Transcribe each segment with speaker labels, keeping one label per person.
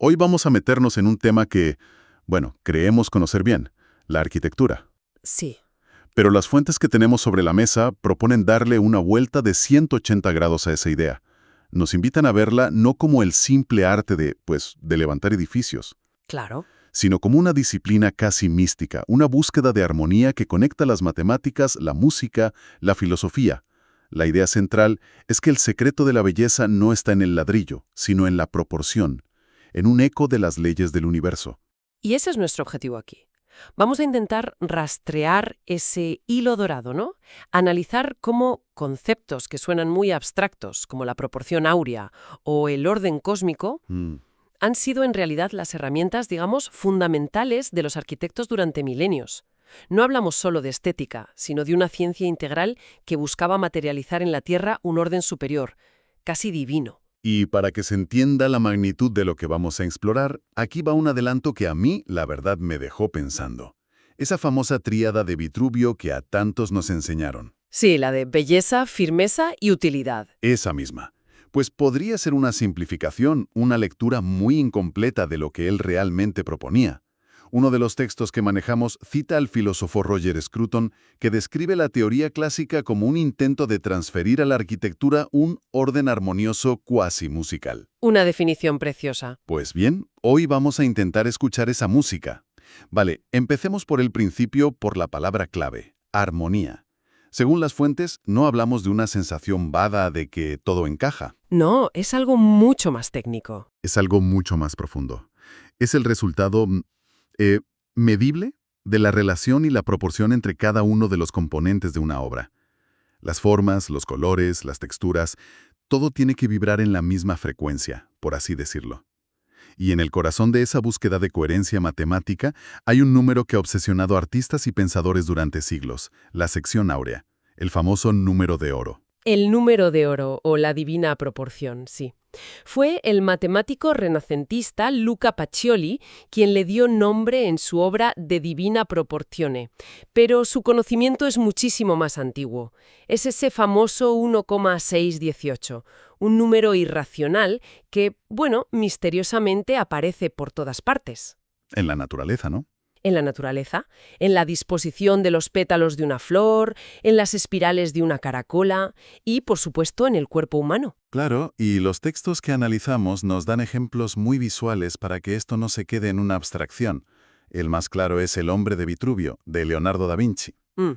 Speaker 1: Hoy vamos a meternos en un tema que, bueno, creemos conocer bien, la arquitectura.
Speaker 2: Sí.
Speaker 1: Pero las fuentes que tenemos sobre la mesa proponen darle una vuelta de 180 grados a esa idea. Nos invitan a verla no como el simple arte de levantar edificios,
Speaker 2: Claro.
Speaker 1: sino como una disciplina casi mística, una búsqueda de armonía que conecta las matemáticas, la música, la filosofía. La idea central es que el secreto de la belleza no está en el ladrillo, sino en la proporción, en un eco de las leyes del universo.
Speaker 2: Y ese es nuestro objetivo aquí. Vamos a intentar rastrear ese hilo dorado, ¿no? Analizar cómo conceptos que suenan muy abstractos, como la proporción áurea o el orden cósmico,
Speaker 1: Mm.
Speaker 2: han sido en realidad las herramientas, digamos, fundamentales de los arquitectos durante milenios. No hablamos solo de estética, sino de una ciencia integral que buscaba materializar en la Tierra un orden superior, casi divino.
Speaker 1: Y para que se entienda la magnitud de lo que vamos a explorar, aquí va un adelanto que a mí, la verdad, me dejó pensando. Esa famosa tríada de Vitruvio que a tantos nos enseñaron.
Speaker 2: Sí, la de belleza, firmeza y utilidad.
Speaker 1: Esa misma. Pues podría ser una simplificación, una lectura muy incompleta de lo que él realmente proponía. Uno de los textos que manejamos cita al filósofo Roger Scruton, que describe la teoría clásica como un intento de transferir a la arquitectura un orden armonioso cuasi musical.
Speaker 2: Una definición preciosa.
Speaker 1: Pues bien, hoy vamos a intentar escuchar esa música. Vale, empecemos por el principio, por la palabra clave, armonía. Según las fuentes, no hablamos de una sensación vaga de que todo encaja.
Speaker 2: No, es algo mucho más técnico.
Speaker 1: Es algo mucho más profundo. Es el resultado eh, medible de la relación y la proporción entre cada uno de los componentes de una obra. Las formas, los colores, las texturas, todo tiene que vibrar en la misma frecuencia, por así decirlo. Y en el corazón de esa búsqueda de coherencia matemática hay un número que ha obsesionado a artistas y pensadores durante siglos, la sección áurea, el famoso número de oro.
Speaker 2: El número de oro o la divina proporción, sí. Fue el matemático renacentista Luca Pacioli quien le dio nombre en su obra De Divina Proportione, pero su conocimiento es muchísimo más antiguo. Es ese famoso 1,618, un número irracional que, bueno, misteriosamente aparece por todas partes.
Speaker 1: En la naturaleza, ¿no?
Speaker 2: En la naturaleza, en la disposición de los pétalos de una flor, en las espirales de una caracola y, por supuesto, en el cuerpo humano.
Speaker 1: Claro, y los textos que analizamos nos dan ejemplos muy visuales para que esto no se quede en una abstracción. El más claro es El hombre de Vitruvio, de Leonardo da Vinci.
Speaker 2: Mm.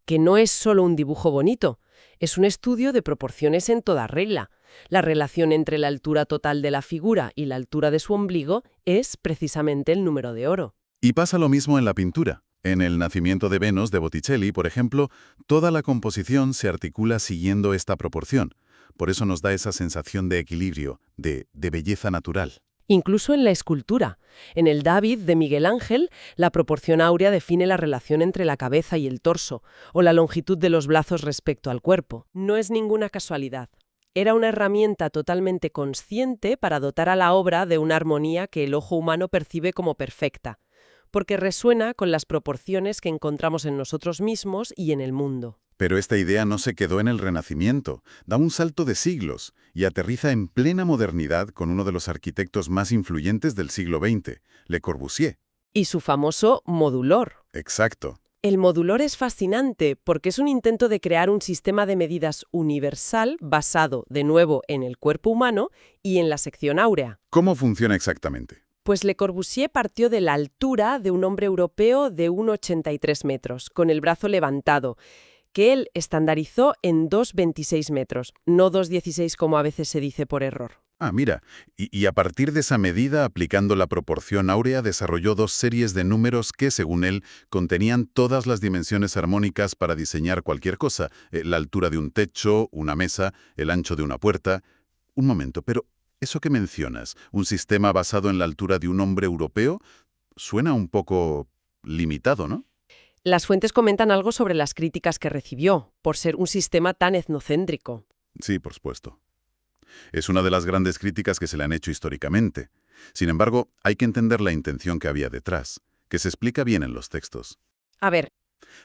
Speaker 2: Que no es solo un dibujo bonito, es un estudio de proporciones en toda regla. La relación entre la altura total de la figura y la altura de su ombligo es precisamente el número de oro.
Speaker 1: Y pasa lo mismo en la pintura. En El nacimiento de Venus de Botticelli, por ejemplo, toda la composición se articula siguiendo esta proporción. Por eso nos da esa sensación de equilibrio, de belleza natural.
Speaker 2: Incluso en la escultura. En el David de Miguel Ángel, la proporción áurea define la relación entre la cabeza y el torso, o la longitud de los brazos respecto al cuerpo. No es ninguna casualidad. Era una herramienta totalmente consciente para dotar a la obra de una armonía que el ojo humano percibe como perfecta, porque resuena con las proporciones que encontramos en nosotros mismos y en el mundo.
Speaker 1: Pero esta idea no se quedó en el Renacimiento, da un salto de siglos y aterriza en plena modernidad con uno de los arquitectos más influyentes del siglo XX, Le Corbusier.
Speaker 2: Y su famoso modulor.
Speaker 1: Exacto.
Speaker 2: El modulor es fascinante porque es un intento de crear un sistema de medidas universal basado, de nuevo, en el cuerpo humano y en la sección áurea.
Speaker 1: ¿Cómo funciona exactamente?
Speaker 2: Pues Le Corbusier partió de la altura de un hombre europeo de 1,83 metros, con el brazo levantado, que él estandarizó en 2,26 metros, no 2,16 como a veces se dice por error.
Speaker 1: Ah, mira, y a partir de esa medida, aplicando la proporción áurea, desarrolló dos series de números que, según él, contenían todas las dimensiones armónicas para diseñar cualquier cosa, la altura de un techo, una mesa, el ancho de una puerta. Un momento, pero eso que mencionas, un sistema basado en la altura de un hombre europeo, suena un poco limitado, ¿no?
Speaker 2: Las fuentes comentan algo sobre las críticas que recibió, por ser un sistema tan etnocéntrico.
Speaker 1: Sí, por supuesto. Es una de las grandes críticas que se le han hecho históricamente. Sin embargo, hay que entender la intención que había detrás, que se explica bien en los textos.
Speaker 2: A ver,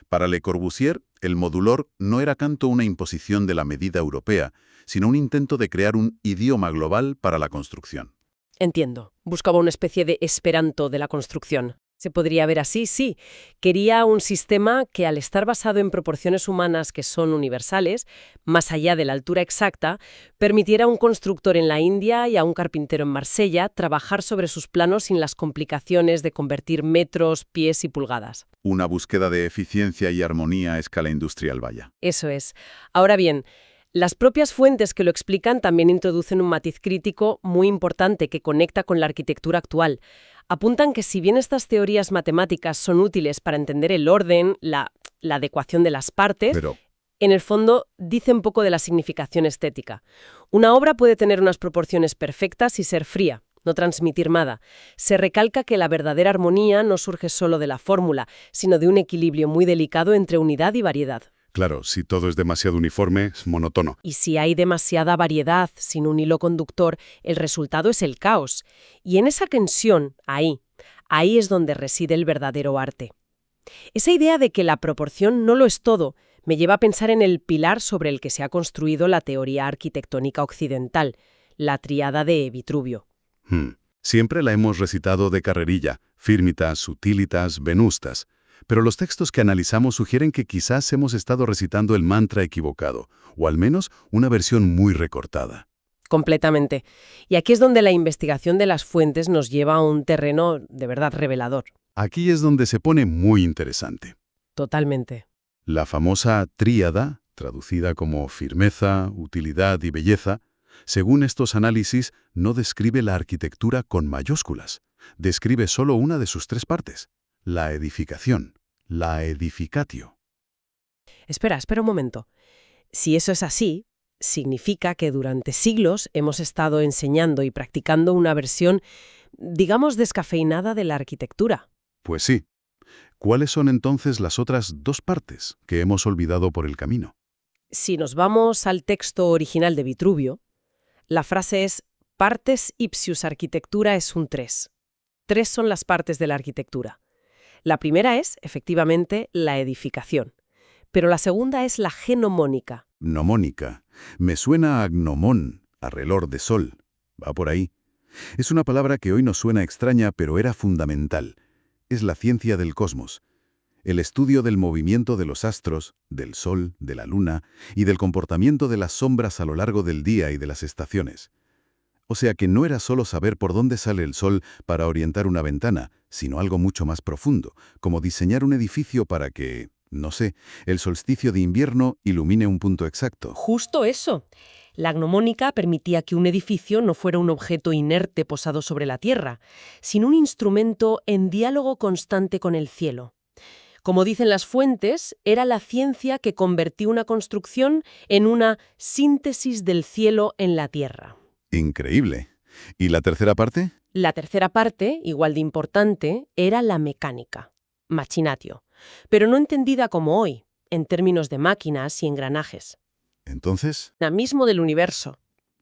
Speaker 1: Para Le Corbusier, el modulor no era tanto una imposición de la medida europea, sino un intento de crear un idioma global para la construcción.
Speaker 2: Entiendo. Buscaba una especie de esperanto de la construcción. Se podría ver así, sí. Quería un sistema que, al estar basado en proporciones humanas que son universales, más allá de la altura exacta, permitiera a un constructor en la India y a un carpintero en Marsella trabajar sobre sus planos sin las complicaciones de convertir metros, pies y pulgadas.
Speaker 1: Una búsqueda de eficiencia y armonía a escala industrial, vaya.
Speaker 2: Eso es. Ahora bien, las propias fuentes que lo explican también introducen un matiz crítico muy importante que conecta con la arquitectura actual. Apuntan que si bien estas teorías matemáticas son útiles para entender el orden, la adecuación de las partes,
Speaker 1: Pero,
Speaker 2: en el fondo dicen poco de la significación estética. Una obra puede tener unas proporciones perfectas y ser fría, no transmitir nada. Se recalca que la verdadera armonía no surge solo de la fórmula, sino de un equilibrio muy delicado entre unidad y variedad.
Speaker 1: claro, si todo es demasiado uniforme, es monótono.
Speaker 2: Y si hay demasiada variedad sin un hilo conductor, el resultado es el caos. Y en esa tensión, ahí es donde reside el verdadero arte. Esa idea de que la proporción no lo es todo me lleva a pensar en el pilar sobre el que se ha construido la teoría arquitectónica occidental, la tríada de Vitruvio.
Speaker 1: Siempre la hemos recitado de carrerilla, firmitas, utilitas, venustas. Pero los textos que analizamos sugieren que quizás hemos estado recitando el mantra equivocado, o al menos una versión muy recortada.
Speaker 2: Completamente. Y aquí es donde la investigación de las fuentes nos lleva a un terreno de verdad revelador.
Speaker 1: Aquí es donde se pone muy interesante.
Speaker 2: Totalmente.
Speaker 1: La famosa tríada, traducida como firmeza, utilidad y belleza, según estos análisis, no describe la arquitectura con mayúsculas. Describe solo una de sus tres partes, la edificación, la edificatio.
Speaker 2: Espera un momento. Si eso es así, significa que durante siglos hemos estado enseñando y practicando una versión, digamos, descafeinada de la arquitectura.
Speaker 1: Pues sí. ¿Cuáles son entonces las otras dos partes que hemos olvidado por el camino?
Speaker 2: Si nos vamos al texto original de Vitruvio, la frase es partes ipsius architectura es un tres. Tres son las partes de la arquitectura. La primera es, efectivamente, la edificación, pero la segunda es la genomónica.
Speaker 1: Gnomónica. Me suena a gnomón, a reloj de sol. Va por ahí. Es una palabra que hoy nos suena extraña, pero era fundamental. Es la ciencia del cosmos. El estudio del movimiento de los astros, del sol, de la luna y del comportamiento de las sombras a lo largo del día y de las estaciones. O sea que no era solo saber por dónde sale el sol para orientar una ventana, sino algo mucho más profundo, como diseñar un edificio para que, no sé, el solsticio de invierno ilumine un punto exacto.
Speaker 2: Justo eso. La gnomónica permitía que un edificio no fuera un objeto inerte posado sobre la tierra, sino un instrumento en diálogo constante con el cielo. Como dicen las fuentes, era la ciencia que convertía una construcción en una síntesis del cielo en la tierra.
Speaker 1: Increíble. ¿Y la tercera parte?
Speaker 2: La tercera parte, igual de importante, era la mecánica, machinatio, pero no entendida como hoy, en términos de máquinas y engranajes.
Speaker 1: Entonces,
Speaker 2: Dinamismo del universo.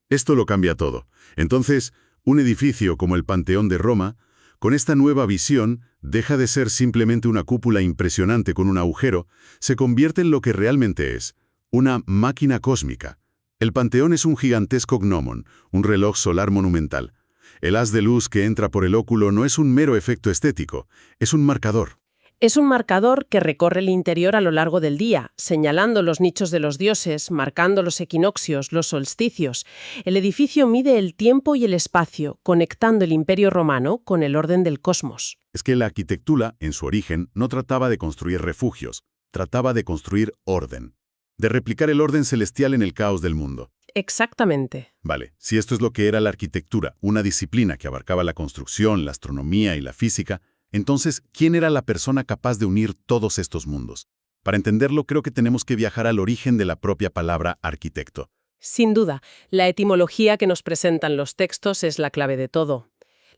Speaker 1: esto lo cambia todo. Entonces, un edificio como el Panteón de Roma, con esta nueva visión, deja de ser simplemente una cúpula impresionante con un agujero, se convierte en lo que realmente es, una máquina cósmica. El Panteón es un gigantesco gnomon, un reloj solar monumental. El haz de luz que entra por el óculo no es un mero efecto estético, es un marcador.
Speaker 2: Es un marcador que recorre el interior a lo largo del día, señalando los nichos de los dioses, marcando los equinoccios, los solsticios. El edificio mide el tiempo y el espacio, conectando el Imperio Romano con el orden del cosmos.
Speaker 1: Es que la arquitectura, en su origen, no trataba de construir refugios, trataba de construir orden, de replicar el orden celestial en el caos del mundo.
Speaker 2: Exactamente.
Speaker 1: Vale, si esto es lo que era la arquitectura, una disciplina que abarcaba la construcción, la astronomía y la física, entonces, ¿quién era la persona capaz de unir todos estos mundos? Para entenderlo, creo que tenemos que viajar al origen de la propia palabra arquitecto.
Speaker 2: Sin duda, la etimología que nos presentan los textos es la clave de todo.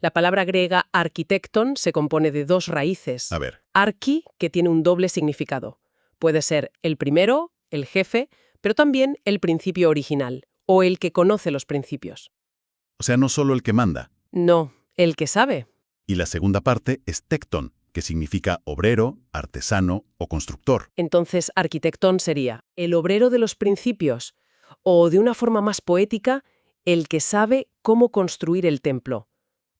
Speaker 2: La palabra griega arquitecton se compone de dos raíces.
Speaker 1: A ver,
Speaker 2: Archi, que tiene un doble significado. Puede ser el primero, el jefe, pero también el principio original, o el que conoce los principios.
Speaker 1: o sea, no solo el que manda.
Speaker 2: No, el que sabe.
Speaker 1: Y la segunda parte es tecton, que significa obrero, artesano o constructor.
Speaker 2: Entonces, arquitectón sería el obrero de los principios, o de una forma más poética, el que sabe cómo construir el templo.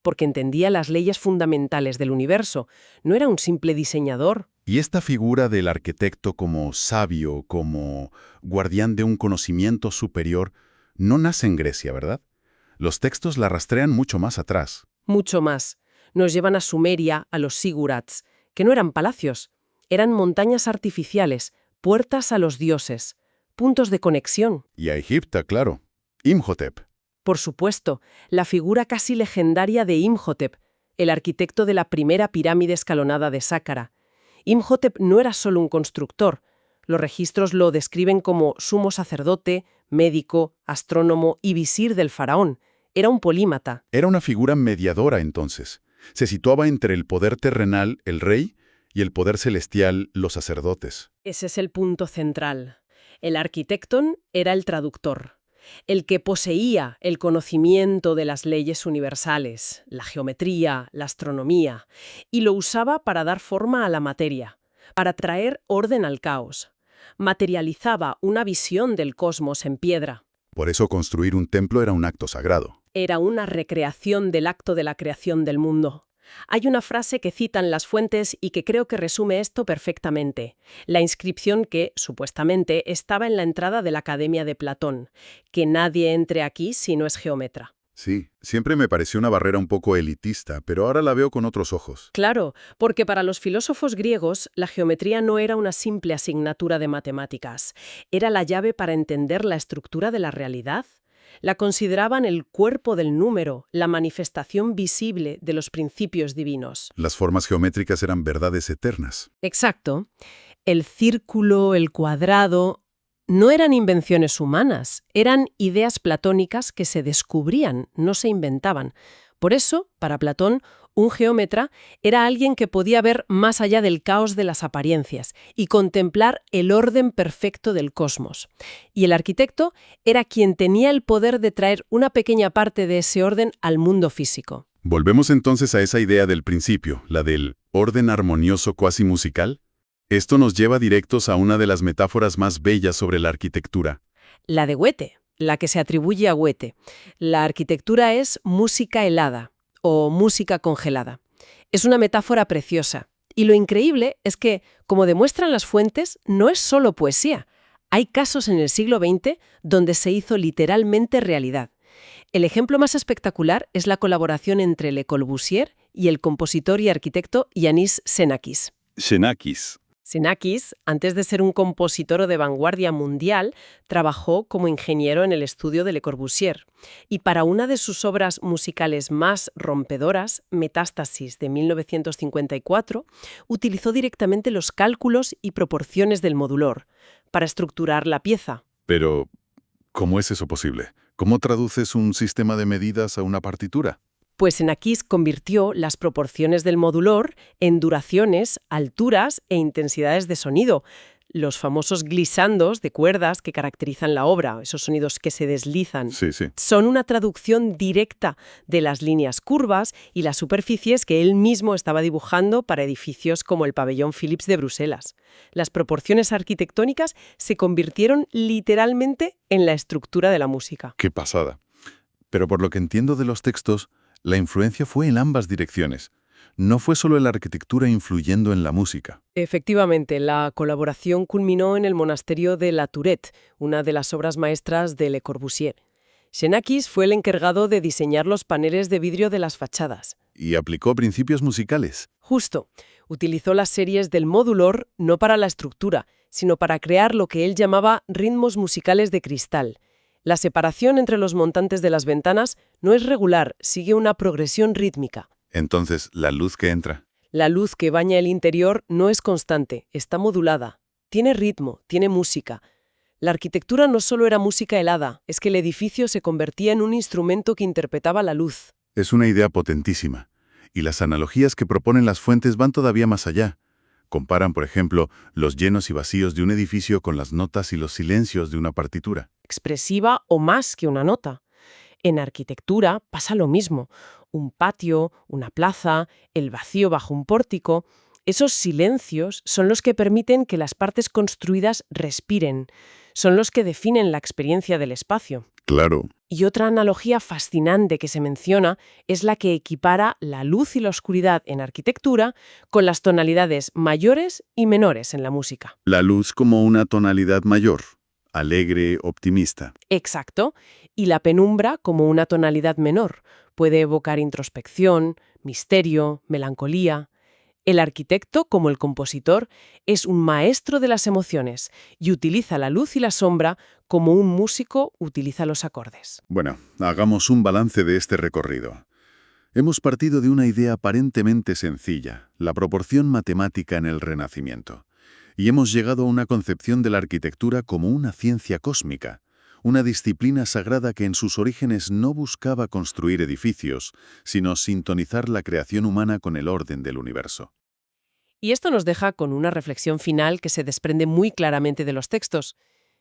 Speaker 2: porque entendía las leyes fundamentales del universo. No era un simple diseñador.
Speaker 1: Y esta figura del arquitecto como sabio, como guardián de un conocimiento superior, no nace en Grecia, ¿verdad? Los textos la rastrean mucho más atrás.
Speaker 2: Mucho más. Nos llevan a Sumeria, a los sigurats, que no eran palacios, eran montañas artificiales, puertas a los dioses, puntos de conexión.
Speaker 1: Y a Egipto, claro. Imhotep.
Speaker 2: Por supuesto, la figura casi legendaria de Imhotep, el arquitecto de la primera pirámide escalonada de Sáqqara. Imhotep no era solo un constructor. Los registros lo describen como sumo sacerdote, médico, astrónomo y visir del faraón. Era un polímata.
Speaker 1: Era una figura mediadora entonces. Se situaba entre el poder terrenal, el rey, y el poder celestial, los sacerdotes.
Speaker 2: Ese es el punto central. El arquitecton era el traductor, el que poseía el conocimiento de las leyes universales, la geometría, la astronomía, y lo usaba para dar forma a la materia, para traer orden al caos. Materializaba una visión del cosmos en piedra.
Speaker 1: Por eso construir un templo era un acto sagrado.
Speaker 2: Era una recreación del acto de la creación del mundo. Hay una frase que citan las fuentes y que creo que resume esto perfectamente. La inscripción que, supuestamente, estaba en la entrada de la Academia de Platón. Que nadie entre aquí si no es geómetra.
Speaker 1: Sí, siempre me pareció una barrera un poco elitista, pero ahora la veo con otros ojos.
Speaker 2: Claro, porque para los filósofos griegos, la geometría no era una simple asignatura de matemáticas. Era la llave para entender la estructura de la realidad. La consideraban el cuerpo del número, la manifestación visible de los principios divinos.
Speaker 1: Las formas geométricas eran verdades eternas.
Speaker 2: Exacto. El círculo, el cuadrado, no eran invenciones humanas, eran ideas platónicas que se descubrían, no se inventaban. Por eso, para Platón, un geómetra era alguien que podía ver más allá del caos de las apariencias y contemplar el orden perfecto del cosmos. Y el arquitecto era quien tenía el poder de traer una pequeña parte de ese orden al mundo físico.
Speaker 1: Volvemos entonces a esa idea del principio, la del orden armonioso cuasi musical. Esto nos lleva directos a una de las metáforas más bellas sobre la arquitectura.
Speaker 2: La de Goethe, la que se atribuye a Goethe. La arquitectura es música helada o música congelada. Es una metáfora preciosa. Y lo increíble es que, como demuestran las fuentes, no es solo poesía. Hay casos en el siglo XX donde se hizo literalmente realidad. El ejemplo más espectacular es la colaboración entre Le Corbusier y el compositor y arquitecto Yanis Xenakis. Xenakis, antes de ser un compositor de vanguardia mundial, trabajó como ingeniero en el estudio de Le Corbusier. Y para una de sus obras musicales más rompedoras, Metástasis de 1954, utilizó directamente los cálculos y proporciones del modulor para estructurar la pieza.
Speaker 1: Pero, ¿cómo es eso posible? ¿Cómo traduces un sistema de medidas a una partitura?
Speaker 2: Pues Xenakis convirtió las proporciones del modulor en duraciones, alturas e intensidades de sonido, los famosos glissandos de cuerdas que caracterizan la obra, esos sonidos que se deslizan.
Speaker 1: Sí.
Speaker 2: Son una traducción directa de las líneas curvas y las superficies que él mismo estaba dibujando para edificios como el pabellón Philips de Bruselas. Las proporciones arquitectónicas se convirtieron literalmente en la estructura de la música.
Speaker 1: ¡Qué pasada! Pero por lo que entiendo de los textos, la influencia fue en ambas direcciones. No fue solo la arquitectura influyendo en la música.
Speaker 2: Efectivamente, la colaboración culminó en el monasterio de La Tourette, una de las obras maestras de Le Corbusier. Xenakis fue el encargado de diseñar los paneles de vidrio de las fachadas.
Speaker 1: Y aplicó principios musicales.
Speaker 2: Justo, utilizó las series del modulor no para la estructura, sino para crear lo que él llamaba ritmos musicales de cristal. La separación entre los montantes de las ventanas no es regular, sigue una progresión rítmica.
Speaker 1: Entonces, la luz que entra.
Speaker 2: La luz que baña el interior no es constante, está modulada. Tiene ritmo, tiene música. La arquitectura no solo era música helada, es que el edificio se convertía en un instrumento que interpretaba la luz.
Speaker 1: Es una idea potentísima. Y las analogías que proponen las fuentes van todavía más allá. Comparan, por ejemplo, los llenos y vacíos de un edificio con las notas y los silencios de una partitura.
Speaker 2: Expresiva o más que una nota. En arquitectura pasa lo mismo. Un patio, una plaza, el vacío bajo un pórtico. Esos silencios son los que permiten que las partes construidas respiren. Son los que definen la experiencia del espacio.
Speaker 1: Claro.
Speaker 2: Y otra analogía fascinante que se menciona es la que equipara la luz y la oscuridad en arquitectura con las tonalidades mayores y menores en la música.
Speaker 1: La luz como una tonalidad mayor, alegre, optimista.
Speaker 2: Exacto. Y la penumbra como una tonalidad menor. Puede evocar introspección, misterio, melancolía. El arquitecto, como el compositor, es un maestro de las emociones y utiliza la luz y la sombra como un músico utiliza los acordes.
Speaker 1: Bueno, hagamos un balance de este recorrido. Hemos partido de una idea aparentemente sencilla, la proporción matemática en el Renacimiento, y hemos llegado a una concepción de la arquitectura como una ciencia cósmica, una disciplina sagrada que en sus orígenes no buscaba construir edificios, sino sintonizar la creación humana con el orden del universo.
Speaker 2: Y esto nos deja con una reflexión final que se desprende muy claramente de los textos.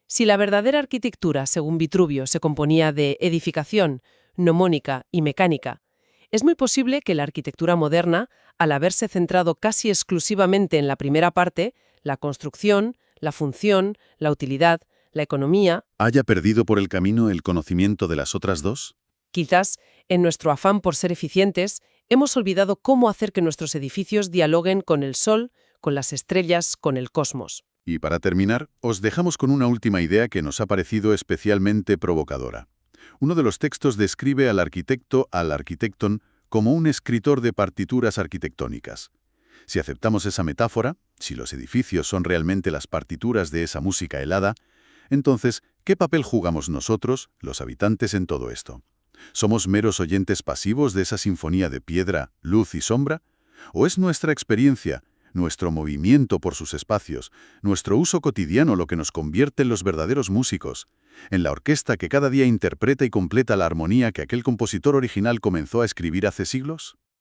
Speaker 2: Si la verdadera arquitectura, según Vitruvio, se componía de edificación, mnemónica y mecánica, es muy posible que la arquitectura moderna, al haberse centrado casi exclusivamente en la primera parte, la construcción, la función, la utilidad, la economía,
Speaker 1: ¿Haya perdido por el camino el conocimiento de las otras dos?
Speaker 2: quizás, en nuestro afán por ser eficientes, hemos olvidado cómo hacer que nuestros edificios dialoguen con el sol, con las estrellas, con el cosmos.
Speaker 1: Y para terminar, os dejamos con una última idea que nos ha parecido especialmente provocadora. Uno de los textos describe al arquitecton, como un escritor de partituras arquitectónicas. Si aceptamos esa metáfora, si los edificios son realmente las partituras de esa música helada, entonces, ¿qué papel jugamos nosotros, los habitantes, en todo esto? ¿Somos meros oyentes pasivos de esa sinfonía de piedra, luz y sombra? ¿O es nuestra experiencia, nuestro movimiento por sus espacios, nuestro uso cotidiano lo que nos convierte en los verdaderos músicos, en la orquesta que cada día interpreta y completa la armonía que aquel compositor original comenzó a escribir hace siglos?